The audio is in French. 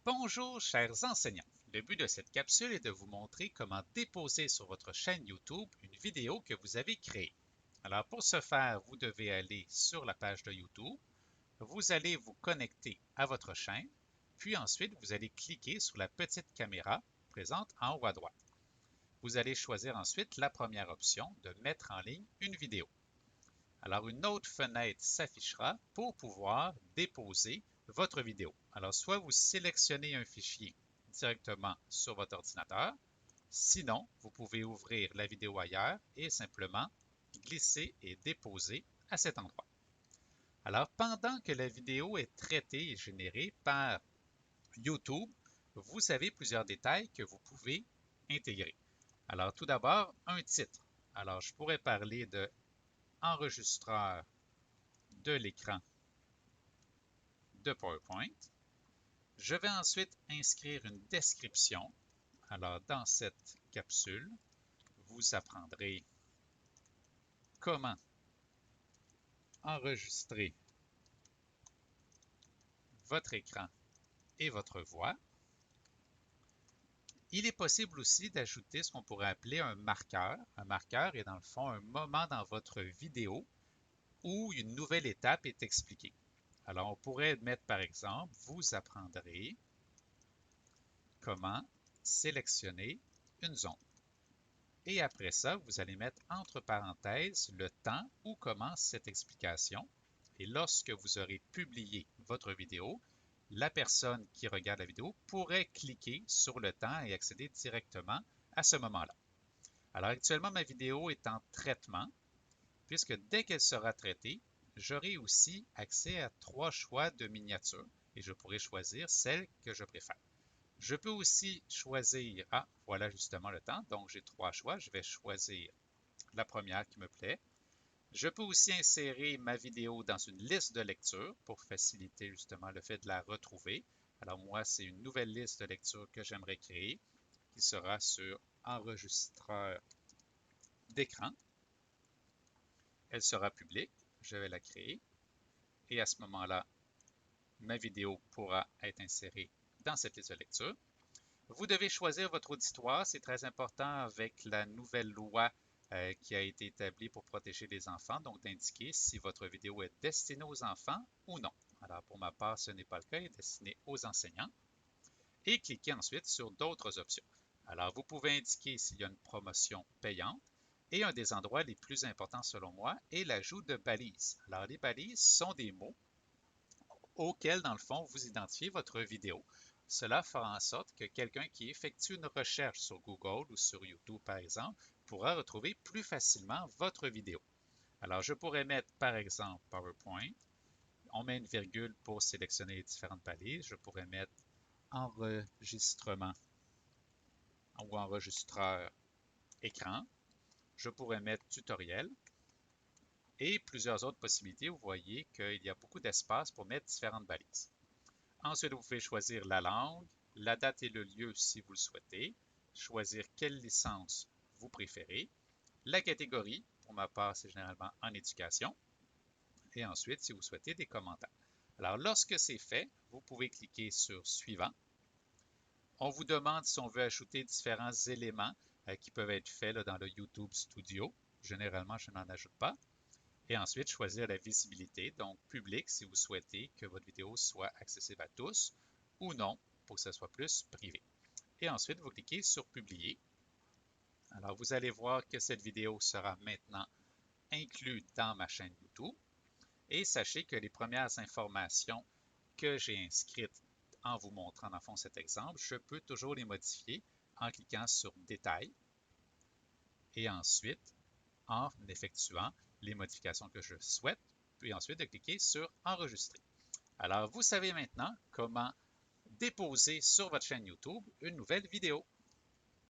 Bonjour chers enseignants, le but de cette capsule est de vous montrer comment déposer sur votre chaîne YouTube une vidéo que vous avez créée. Alors pour ce faire, vous devez aller sur la page de YouTube, vous allez vous connecter à votre chaîne, puis ensuite vous allez cliquer sur la petite caméra présente en haut à droite. Vous allez choisir ensuite la première option de mettre en ligne une vidéo. Alors une autre fenêtre s'affichera pour pouvoir déposer votre vidéo. Alors soit vous sélectionnez un fichier directement sur votre ordinateur, sinon vous pouvez ouvrir la vidéo ailleurs et simplement glisser et déposer à cet endroit. Alors pendant que la vidéo est traitée et générée par YouTube, vous avez plusieurs détails que vous pouvez intégrer. Alors tout d'abord, un titre. Alors je pourrais parler de enregistreur de l'écran de PowerPoint. Je vais ensuite inscrire une description. Alors, dans cette capsule, vous apprendrez comment enregistrer votre écran et votre voix. Il est possible aussi d'ajouter ce qu'on pourrait appeler un marqueur. Un marqueur est dans le fond un moment dans votre vidéo où une nouvelle étape est expliquée. Alors, on pourrait mettre par exemple, vous apprendrez comment sélectionner une zone. Et après ça, vous allez mettre entre parenthèses le temps où commence cette explication. Et lorsque vous aurez publié votre vidéo, la personne qui regarde la vidéo pourrait cliquer sur le temps et accéder directement à ce moment-là. Alors actuellement, ma vidéo est en traitement, puisque dès qu'elle sera traitée, j'aurai aussi accès à 3 choix de miniatures et je pourrai choisir celle que je préfère. Je peux aussi choisir, voilà justement le temps, donc j'ai 3 choix, je vais choisir la première qui me plaît. Je peux aussi insérer ma vidéo dans une liste de lecture pour faciliter justement le fait de la retrouver. Alors moi, c'est une nouvelle liste de lecture que j'aimerais créer qui sera sur enregistreur d'écran. Elle sera publique, je vais la créer et à ce moment-là, ma vidéo pourra être insérée dans cette liste de lecture. Vous devez choisir votre auditoire, c'est très important avec la nouvelle loi qui a été établie pour protéger les enfants, donc d'indiquer si votre vidéo est destinée aux enfants ou non. Alors pour ma part, ce n'est pas le cas, elle est destinée aux enseignants. Et cliquez ensuite sur d'autres options. Alors vous pouvez indiquer s'il y a une promotion payante et un des endroits les plus importants selon moi est l'ajout de balises. Alors les balises sont des mots auquel, dans le fond, vous identifiez votre vidéo. Cela fera en sorte que quelqu'un qui effectue une recherche sur Google ou sur YouTube, par exemple, pourra retrouver plus facilement votre vidéo. Alors, je pourrais mettre, par exemple, PowerPoint. On met une virgule pour sélectionner les différentes balises. Je pourrais mettre enregistrement ou enregistreur écran. Je pourrais mettre tutoriel et plusieurs autres possibilités. Vous voyez qu'il y a beaucoup d'espace pour mettre différentes balises. Ensuite, vous pouvez choisir la langue, la date et le lieu si vous le souhaitez, choisir quelle licence vous préférez, la catégorie, pour ma part, c'est généralement en éducation, et ensuite, si vous souhaitez, des commentaires. Alors, lorsque c'est fait, vous pouvez cliquer sur Suivant. On vous demande si on veut ajouter différents éléments qui peuvent être faits dans le YouTube Studio. Généralement, je n'en ajoute pas. Et ensuite, choisir la visibilité, donc public si vous souhaitez que votre vidéo soit accessible à tous ou non pour que ce soit plus privé. Et ensuite, vous cliquez sur Publier. Alors, vous allez voir que cette vidéo sera maintenant inclue dans ma chaîne YouTube. Et sachez que les premières informations que j'ai inscrites en vous montrant dans le fond cet exemple, je peux toujours les modifier en cliquant sur Détails et ensuite en effectuant les modifications que je souhaite, puis ensuite de cliquer sur Enregistrer. Alors, vous savez maintenant comment déposer sur votre chaîne YouTube une nouvelle vidéo.